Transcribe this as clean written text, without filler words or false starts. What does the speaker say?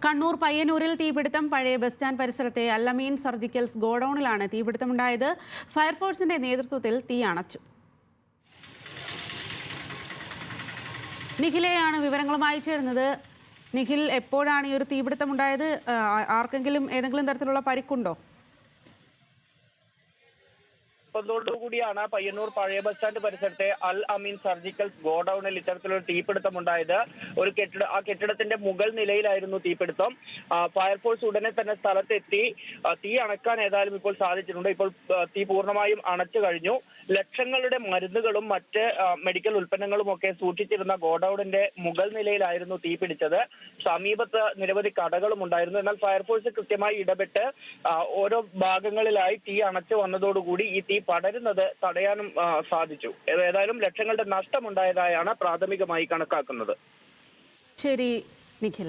കണ്ണൂർ പയ്യന്നൂരിൽ തീപിടുത്തം. പഴയ ബസ് സ്റ്റാൻഡ് പരിസരത്തെ അൽ-അമീൻ സർജിക്കൽസ് ഗോഡൌണിലാണ് തീപിടുത്തമുണ്ടായത്. ഫയർഫോഴ്സിന്റെ നേതൃത്വത്തിൽ തീ അണച്ചു. നിഖിലയാണ് വിവരങ്ങളുമായി ചേർന്നത്. നിഖിൽ, എപ്പോഴാണ് ഈ ഒരു തീപിടുത്തമുണ്ടായത്? ആർക്കെങ്കിലും ഏതെങ്കിലും തരത്തിലുള്ള പരിക്കുണ്ടോ? ോടുകൂടിയാണ് പയ്യന്നൂർ പഴയ ബസ് സ്റ്റാൻഡ് പരിസരത്തെ അൽ-അമീൻ സർജിക്കൽസ് ഗോഡൌണിൽ ഇത്തരത്തിലൊരു തീപിടുത്തമുണ്ടായത്. ആ കെട്ടിടത്തിന്റെ മുകൾ നിലയിലായിരുന്നു തീപിടുത്തം. ഫയർഫോഴ്സ് ഉടനെ തന്നെ സ്ഥലത്തെത്തി തീ അണക്കാൻ ഏതായാലും ഇപ്പോൾ സാധിച്ചിട്ടുണ്ട്. ഇപ്പോൾ തീ പൂർണ്ണമായും അണച്ചു കഴിഞ്ഞു. ലക്ഷങ്ങളുടെ മരുന്നുകളും മറ്റ് മെഡിക്കൽ ഉൽപ്പന്നങ്ങളും ഒക്കെ സൂക്ഷിച്ചിരുന്ന ഗോഡൌണിന്റെ മുകൾ നിലയിലായിരുന്നു തീ പിടിച്ചത്. സമീപത്ത് നിരവധി കടകളും ഉണ്ടായിരുന്നു. എന്നാൽ ഫയർഫോഴ്സ് കൃത്യമായി ഇടപെട്ട് ഓരോ ഭാഗങ്ങളിലായി തീ അണച്ചു വന്നതോടുകൂടി ഈ തീ പടരുന്നത് തടയാനും സാധിച്ചു. ഏതായാലും ലക്ഷങ്ങളുടെ നഷ്ടമുണ്ടായതായാണ് പ്രാഥമികമായി കണക്കാക്കുന്നത്. ശരി നിഖിൽ.